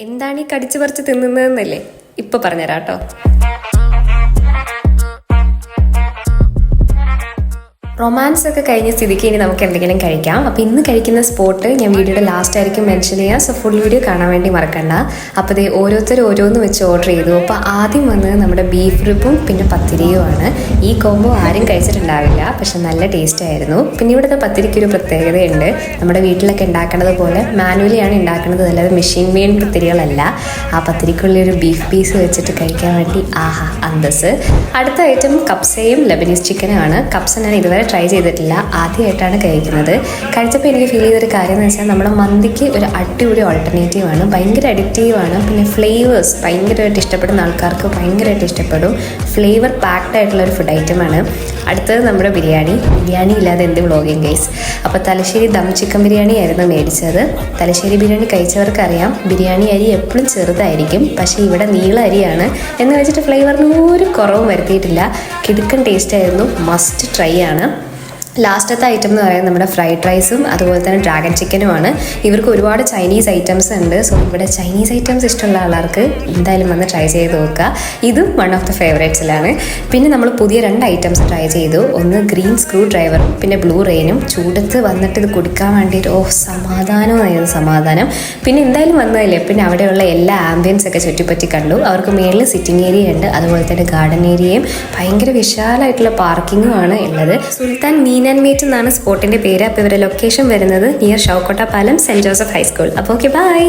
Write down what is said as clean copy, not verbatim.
എന്താണ് ഈ കടിച്ചു പറിച്ച് തിന്നുന്നതെന്നല്ലേ ഇപ്പൊ പറഞ്ഞുതരാം കേട്ടോ. റൊമാൻസ് ഒക്കെ കഴിഞ്ഞ സ്ഥിതിക്ക് ഇനി നമുക്ക് എന്തെങ്കിലും കഴിക്കാം. അപ്പോൾ ഇന്ന് കഴിക്കുന്ന സ്പോട്ട് ഞാൻ വീഡിയോയുടെ ലാസ്റ്റ് ആയിരിക്കും മെൻഷൻ ചെയ്യാം. സോ ഫുൾ വീഡിയോ കാണാൻ വേണ്ടി മറക്കണ്ട. അപ്പോൾ ഇത് ഓരോരുത്തർ ഓരോന്ന് വെച്ച് ഓർഡർ ചെയ്തു. അപ്പോൾ ആദ്യം വന്നത് നമ്മുടെ ബീഫ് റിബും പിന്നെ പത്തിരിയുമാണ്. ഈ കോംബോ ആരും കഴിച്ചിട്ടുണ്ടാവില്ല, പക്ഷെ നല്ല ടേസ്റ്റ് ആയിരുന്നു. പിന്നെ ഇവിടുത്തെ പത്തിരിക്കൊരു പ്രത്യേകതയുണ്ട്. നമ്മുടെ വീട്ടിലൊക്കെ ഉണ്ടാക്കുന്നത് പോലെ മാനുവലിയാണ് ഉണ്ടാക്കുന്നത്, അല്ലാതെ മെഷീൻ മെയ്ഡ് പത്തിരികളല്ല. ആ പത്തിരിക്കുള്ളിൽ ഒരു ബീഫ് പീസ് വെച്ചിട്ട് കഴിക്കാൻ വേണ്ടി ആഹാ അന്തസ്. അടുത്ത ഐറ്റം കപ്സയും ലെബനീസ് ചിക്കനുമാണ്. കപ്സ ഞാൻ ഇതുവരെ ട്രൈ ചെയ്തിട്ടില്ല, ആദ്യമായിട്ടാണ് കഴിക്കുന്നത്. കഴിച്ചപ്പോൾ എനിക്ക് ഫീൽ ചെയ്തൊരു കാര്യം എന്ന് വെച്ചാൽ നമ്മുടെ മന്തിക്ക് ഒരു അടിപൊളി ഓൾട്ടർനേറ്റീവാണ്. ഭയങ്കര അഡിക്റ്റീവാണ്. പിന്നെ ഫ്ലേവേഴ്സ് ഭയങ്കരമായിട്ട് ഇഷ്ടപ്പെടുന്ന ആൾക്കാർക്ക് ഭയങ്കരമായിട്ട് ഇഷ്ടപ്പെടും. ഫ്ലേവർ പാക്ഡ് ആയിട്ടുള്ള ഒരു ഫുഡ് ഐറ്റമാണ്. അടുത്തത് നമ്മുടെ ബിരിയാണി ഇല്ലാതെ എന്ത് വ്ളോഗിങ് ഗൈസ്. അപ്പോൾ തലശ്ശേരി ദം ചിക്കൻ ബിരിയാണി ആയിരുന്നു മേടിച്ചത്. തലശ്ശേരി ബിരിയാണി കഴിച്ചവർക്കറിയാം, ബിരിയാണി അരി എപ്പോഴും ചെറുതായിരിക്കും, പക്ഷേ ഇവിടെ നീള അരിയാണ് എന്ന് വെച്ചിട്ട് ഫ്ലേവറിന് ഒരു കുറവും വരുത്തിയിട്ടില്ല. കിടുക്കൻ ടേസ്റ്റ് ആയിരുന്നു, മസ്റ്റ് ട്രൈ ആണ്. ലാസ്റ്റത്തെ ഐറ്റം എന്ന് പറയുന്നത് നമ്മുടെ ഫ്രൈഡ് റൈസും അതുപോലെ തന്നെ ഡ്രാഗൺ ചിക്കനുമാണ്. ഇവർക്ക് ഒരുപാട് ചൈനീസ് ഐറ്റംസ് ഉണ്ട്. സോ ഇവിടെ ചൈനീസ് ഐറ്റംസ് ഇഷ്ടമുള്ള ആൾക്കാർക്ക് എന്തായാലും വന്ന് ട്രൈ ചെയ്ത് നോക്കുക. ഇതും വൺ ഓഫ് ദ ഫേവറേറ്റ്സിലാണ്. പിന്നെ നമ്മൾ പുതിയ 2 ഐറ്റംസ് ട്രൈ ചെയ്തു. ഒന്ന് ഗ്രീൻ സ്ക്രൂ ഡ്രൈവറും പിന്നെ ബ്ലൂ റെയിനും. ചൂടത്ത് വന്നിട്ട് ഇത് കുടിക്കാൻ വേണ്ടിയിട്ട് സമാധാനം. പിന്നെ എന്തായാലും വന്നതല്ലേ, പിന്നെ അവിടെയുള്ള എല്ലാ ആംബിയൻസ് ഒക്കെ ചുറ്റിപ്പറ്റി കണ്ടു. അവർക്ക് മേളിൽ സിറ്റിംഗ് ഏരിയ ഉണ്ട്, അതുപോലെ തന്നെ ഗാർഡൻ ഏരിയയും ഭയങ്കര വിശാലമായിട്ടുള്ള പാർക്കിങ്ങും ആണ് ഉള്ളത്. സുൽത്താൻ മീൻ ആൻഡ് മീറ്റ് എന്നാണ് സ്പോട്ടിന്റെ പേര്. അപ്പോൾ ഇവരുടെ ലൊക്കേഷൻ വരുന്നത് നിയർ ഷൗക്കോട്ട പാലം, സെന്റ് ജോസഫ് ഹൈസ്കൂൾ. അപ്പോൾ ഓക്കെ, ബൈ.